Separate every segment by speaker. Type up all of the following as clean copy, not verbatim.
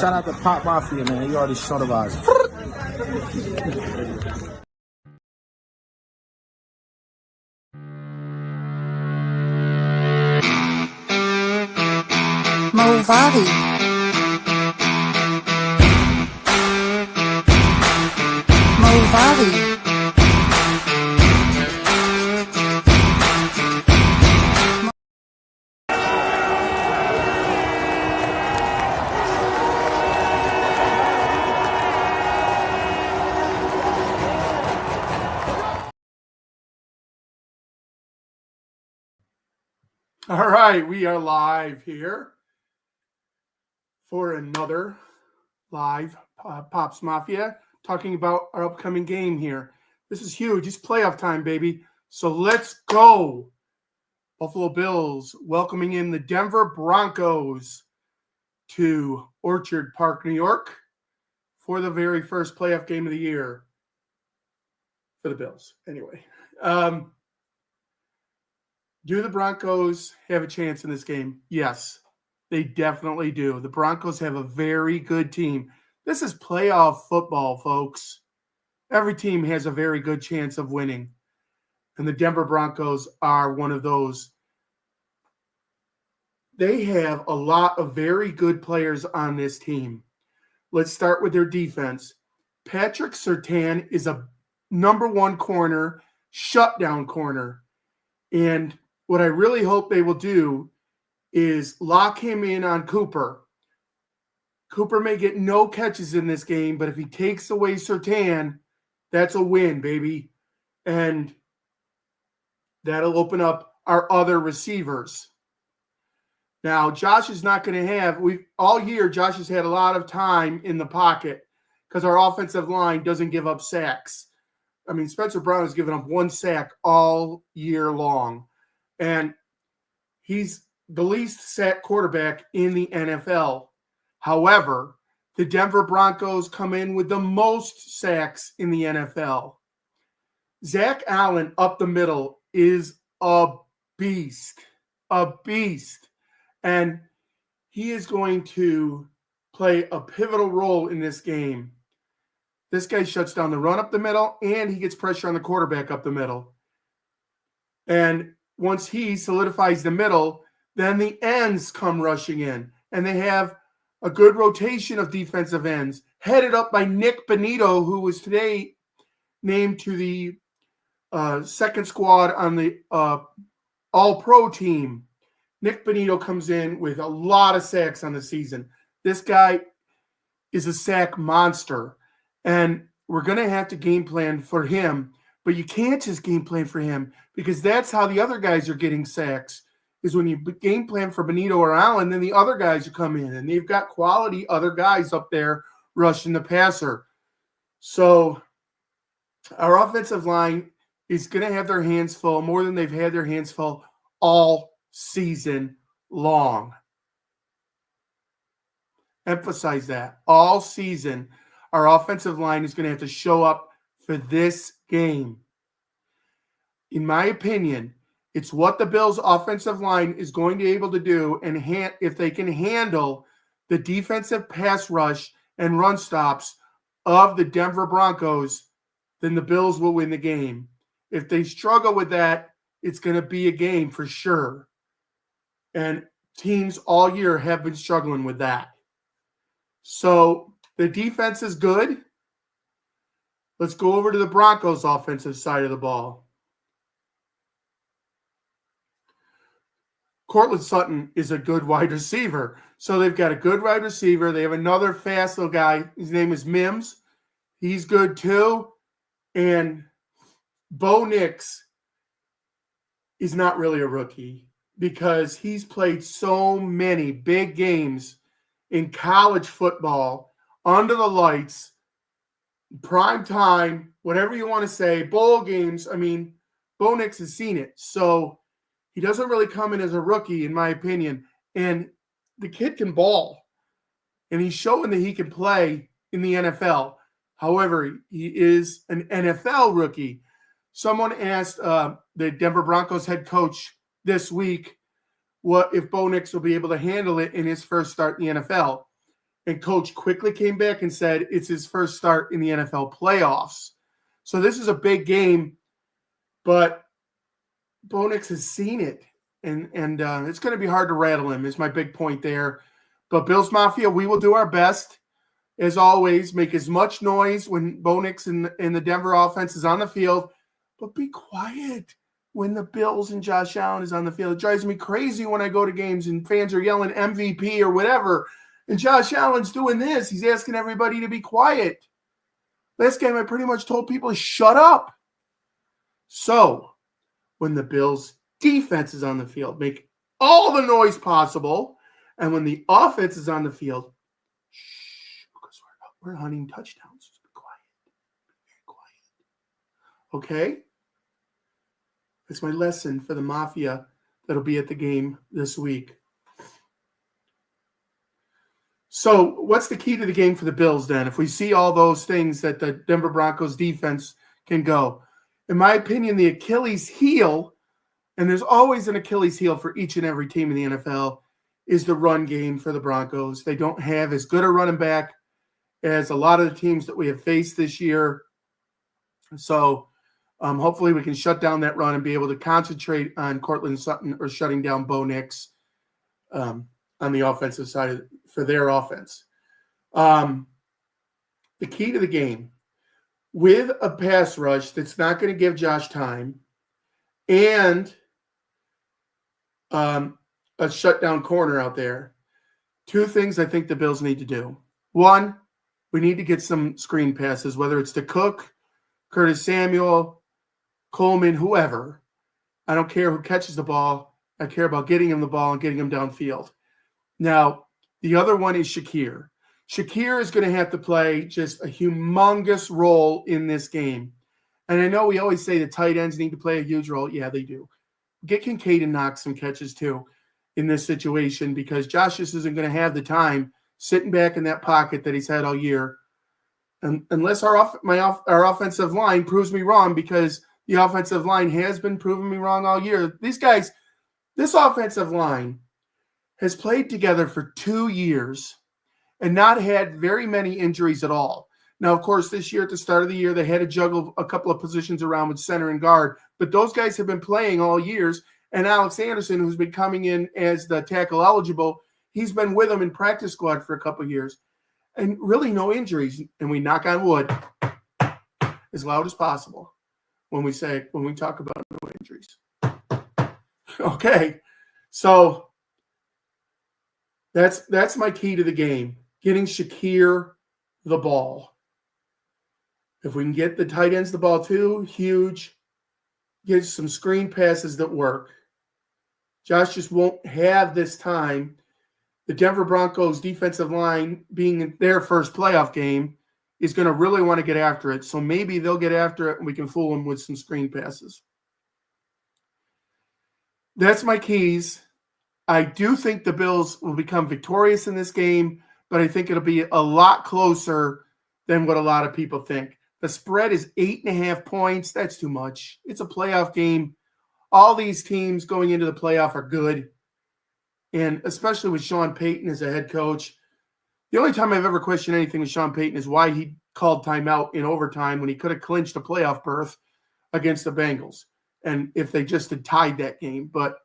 Speaker 1: shout out to Pop Mafia, man. You already showed the vibes.
Speaker 2: Movavi. Movavi.
Speaker 3: All right, we are live here for another live Pops Mafia, talking about our upcoming game here. This is huge. It's playoff time, baby. So let's go. Buffalo Bills welcoming in the Denver Broncos to Orchard Park, New York for the very first playoff game of the year for the Bills. Anyway, do the Broncos have a chance in this game? Yes, they definitely do. The Broncos have a very good team. This is playoff football, folks. Every team has a very good chance of winning, and the Denver Broncos are one of those. They have a lot of very good players on this team. Let's start with their defense. Patrick Surtain is a number one corner, shutdown corner, and what I really hope they will do is lock him in on Cooper. Cooper may get no catches in this game, but if he takes away Surtain, that's a win, baby. And that'll open up our other receivers. Now, Josh is not going to have – all year, Josh has had a lot of time in the pocket because our offensive line doesn't give up sacks. I mean, Spencer Brown has given up one sack all year long. And he's the least sacked quarterback in the NFL. However, the Denver Broncos come in with the most sacks in the NFL. Zach Allen up the middle is a beast. A beast. And he is going to play a pivotal role in this game. This guy shuts down the run up the middle, and he gets pressure on the quarterback up the middle. And once he solidifies the middle, then the ends come rushing in. And they have a good rotation of defensive ends, headed up by Nick Bonito, who was today named to the second squad on the All-Pro team. Nick Bonito comes in with a lot of sacks on the season. This guy is a sack monster. And we're going to have to game plan for him. But you can't just game plan for him because that's how the other guys are getting sacks, is when you game plan for Bonito or Allen, then the other guys will come in, and they've got quality other guys up there rushing the passer. So our offensive line is going to have their hands full, more than they've had their hands full all season long. Emphasize that. All season, our offensive line is going to have to show up for this game. In my opinion, it's what the Bills' offensive line is going to be able to do, and if they can handle the defensive pass rush and run stops of the Denver Broncos, then the Bills will win the game. If they struggle with that, it's going to be a game for sure. And teams all year have been struggling with that. So the defense is good. Let's go over to the Broncos' offensive side of the ball. Cortland Sutton is a good wide receiver. So they've got a good wide receiver. They have another fast little guy. His name is Mims. He's good too. And Bo Nix is not really a rookie because he's played so many big games in college football, under the lights, prime time, whatever you want to say, bowl games. I mean, Bo Nix has seen it. So he doesn't really come in as a rookie, in my opinion. And the kid can ball. And he's showing that he can play in the NFL. However, he is an NFL rookie. Someone asked the Denver Broncos head coach this week what if Bo Nix will be able to handle it in his first start in the NFL. and coach quickly came back and said it's his first start in the NFL playoffs. So this is a big game, but Bo Nix has seen it, and it's going to be hard to rattle him is my big point there. But Bills Mafia, we will do our best, as always, make as much noise when Bo Nix and the Denver offense is on the field, but be quiet when the Bills and Josh Allen is on the field. It drives me crazy when I go to games and fans are yelling MVP or whatever, and Josh Allen's doing this. He's asking everybody to be quiet. Last game, I pretty much told people to shut up. So, when the Bills' defense is on the field, make all the noise possible. And when the offense is on the field, shh, because we're hunting touchdowns. Just be quiet. Be very quiet. Okay? That's my lesson for the Mafia that'll be at the game this week. So what's the key to the game for the Bills then? If we see all those things that the Denver Broncos defense can go. In my opinion, the Achilles heel, and there's always an Achilles heel for each and every team in the NFL, is the run game for the Broncos. They don't have as good a running back as a lot of the teams that we have faced this year. So hopefully we can shut down that run and be able to concentrate on Cortland Sutton or shutting down Bo Nix on the offensive side for their offense. The key to the game, with a pass rush that's not going to give Josh time and a shutdown corner out there, two things I think the Bills need to do. One, we need to get some screen passes, whether it's to Cook, Curtis Samuel, Coleman, whoever. I don't care who catches the ball. I care about getting him the ball and getting him downfield. Now, the other one is Shakir. Shakir is going to have to play just a humongous role in this game. And I know we always say the tight ends need to play a huge role. Yeah, they do. Get Kincaid and knock some catches too in this situation, because Josh just isn't going to have the time sitting back in that pocket that he's had all year. And unless our offensive line proves me wrong, because the offensive line has been proving me wrong all year. These guys, this offensive line has played together for 2 years and not had very many injuries at all. Now, of course, this year at the start of the year, they had to juggle a couple of positions around with center and guard, but those guys have been playing all years. And Alex Anderson, who's been coming in as the tackle eligible, he's been with them in practice squad for a couple of years, and really no injuries. And we knock on wood as loud as possible when we talk about no injuries. Okay, so that's my key to the game: getting Shakir the ball. If we can get the tight ends the ball too, huge. Get some screen passes that work. Josh just won't have this time. The Denver Broncos defensive line, being in their first playoff game, is going to really want to get after it. So maybe they'll get after it and we can fool them with some screen passes. That's my keys. I do think the Bills will become victorious in this game, but I think it'll be a lot closer than what a lot of people think. The spread is 8.5 points. That's too much. It's a playoff game. All these teams going into the playoff are good, and especially with Sean Payton as a head coach. The only time I've ever questioned anything with Sean Payton is why he called timeout in overtime when he could have clinched a playoff berth against the Bengals, and if they just had tied that game. But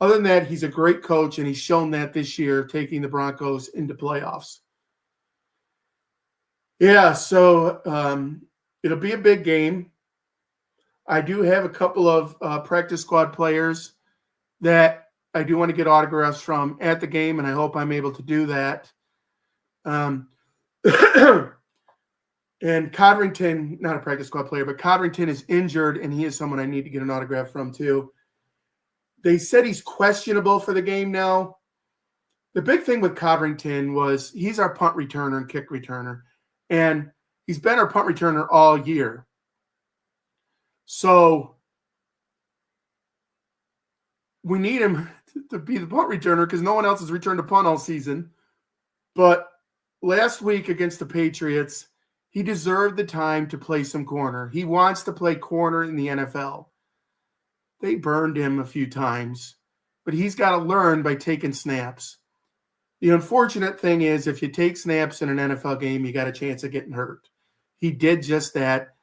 Speaker 3: other than that, he's a great coach, and he's shown that this year, taking the Broncos into playoffs. Yeah, so it'll be a big game. I do have a couple of practice squad players that I do want to get autographs from at the game, and I hope I'm able to do that. And Codrington, not a practice squad player, but Codrington is injured, and he is someone I need to get an autograph from too. They said he's questionable for the game now. The big thing with Codrington was he's our punt returner and kick returner, and he's been our punt returner all year. So we need him to be the punt returner because no one else has returned a punt all season. But last week against the Patriots, he deserved the time to play some corner. He wants to play corner in the NFL. They burned him a few times, but he's got to learn by taking snaps. The unfortunate thing is if you take snaps in an NFL game, you got a chance of getting hurt. He did just that.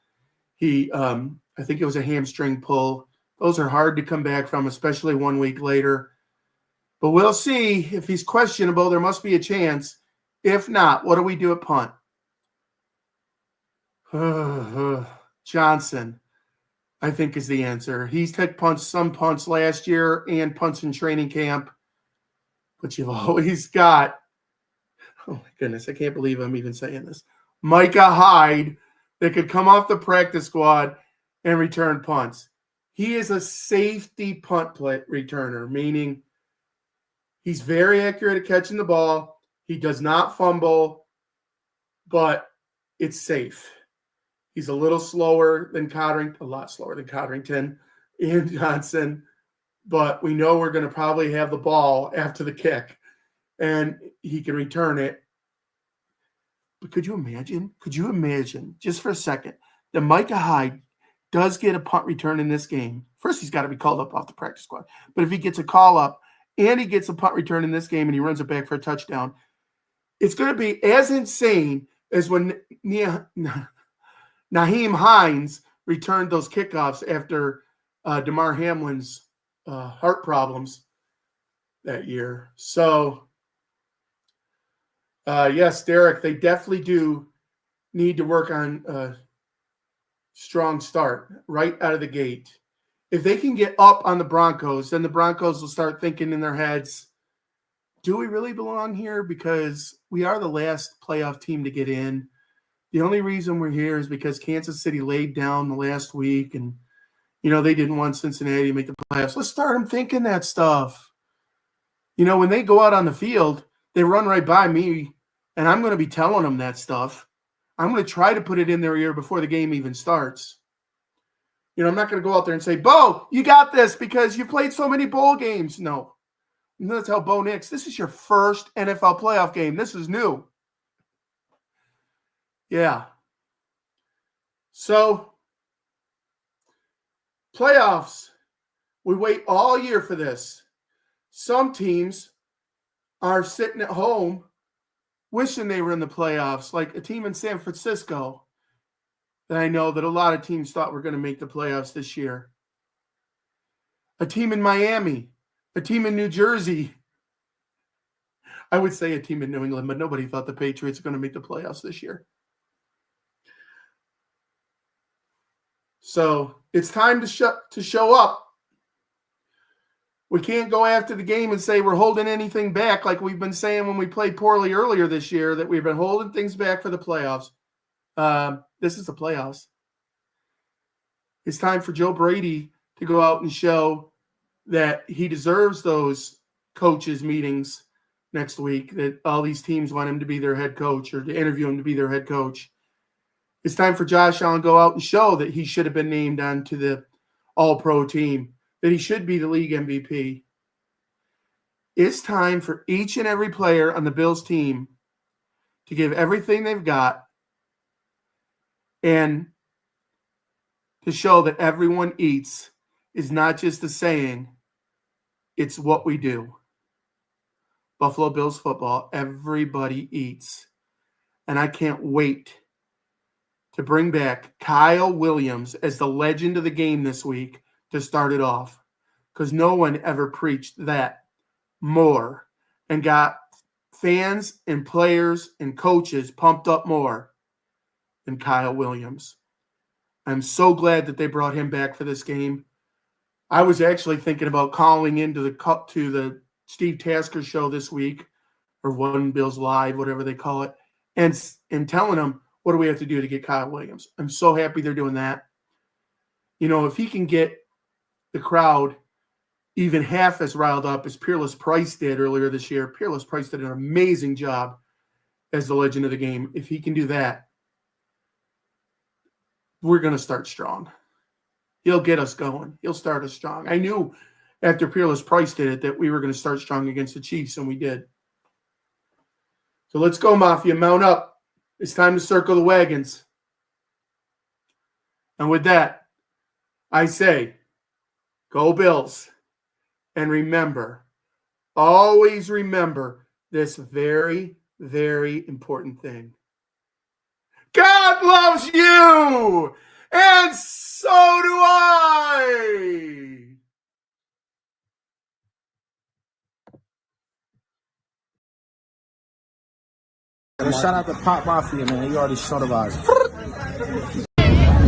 Speaker 3: I think it was a hamstring pull. Those are hard to come back from, especially 1 week later. But we'll see. If he's questionable, there must be a chance. If not, what do we do at punt? Johnson, I think, is the answer. He's took some punts last year and punts in training camp. But you've always got, oh my goodness, I can't believe I'm even saying this, Micah Hyde that could come off the practice squad and return punts. He is a safety punt returner, meaning he's very accurate at catching the ball. He does not fumble, but it's safe. He's a little slower than Codrington, a lot slower than Codrington and Johnson, but we know we're going to probably have the ball after the kick, and he can return it. But could you imagine, just for a second, that Micah Hyde does get a punt return in this game? First, he's got to be called up off the practice squad. But if he gets a call up and he gets a punt return in this game and he runs it back for a touchdown, it's going to be as insane as when Nyheim Hines returned those kickoffs after Damar Hamlin's heart problems that year. So, yes, Derek, they definitely do need to work on a strong start right out of the gate. If they can get up on the Broncos, then the Broncos will start thinking in their heads, do we really belong here? Because we are the last playoff team to get in. The only reason we're here is because Kansas City laid down the last week and, they didn't want Cincinnati to make the playoffs. Let's start them thinking that stuff. When they go out on the field, they run right by me, and I'm going to be telling them that stuff. I'm going to try to put it in their ear before the game even starts. I'm not going to go out there and say, Bo, you got this because you played so many bowl games. No. I'm going to tell Bo Nix, this is your first NFL playoff game. This is new. Yeah. So, playoffs. We wait all year for this. Some teams are sitting at home wishing they were in the playoffs, like a team in San Francisco that I know that a lot of teams thought were going to make the playoffs this year. A team in Miami, a team in New Jersey. I would say a team in New England, but nobody thought the Patriots were going to make the playoffs this year. So it's time to show up. We can't go after the game and say we're holding anything back like we've been saying when we played poorly earlier this year, that we've been holding things back for the playoffs. This is the playoffs. It's time for Joe Brady to go out and show that he deserves those coaches meetings next week, that all these teams want him to be their head coach or to interview him to be their head coach. It's time for Josh Allen to go out and show that he should have been named onto the all-pro team, that he should be the league MVP. It's time for each and every player on the Bills team to give everything they've got and to show that everyone eats is not just a saying, it's what we do. Buffalo Bills football, everybody eats. And I can't wait to bring back Kyle Williams as the legend of the game this week to start it off, because no one ever preached that more and got fans and players and coaches pumped up more than Kyle Williams. I'm so glad that they brought him back for this game. I was actually thinking about calling into the Steve Tasker show this week, or One Bills Live, whatever they call it, and telling him, what do we have to do to get Kyle Williams? I'm so happy they're doing that. If he can get the crowd even half as riled up as Peerless Price did earlier this year. Peerless Price did an amazing job as the legend of the game. If he can do that, we're going to start strong. He'll get us going. He'll start us strong. I knew after Peerless Price did it that we were going to start strong against the Chiefs, and we did. So let's go, Mafia. Mount up. It's time to circle the wagons. And with that, I say, go Bills. And remember, always remember, this very, very important thing. God loves you, and so do I.
Speaker 1: And shout out to Pop Mafia, man. You already showed the vibes.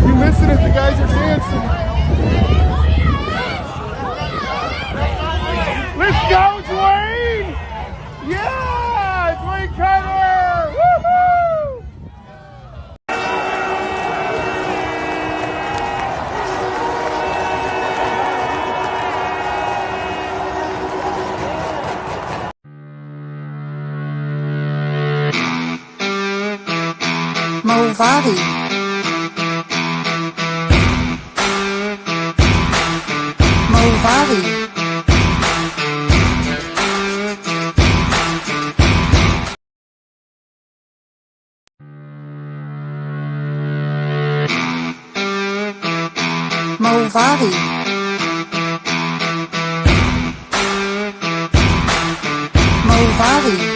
Speaker 2: You missing it? The guys are dancing. Let's go, Dwayne! Yeah, Dwayne Carter! Woohoo!
Speaker 4: Movavi. Movavi. Movavi. Movavi.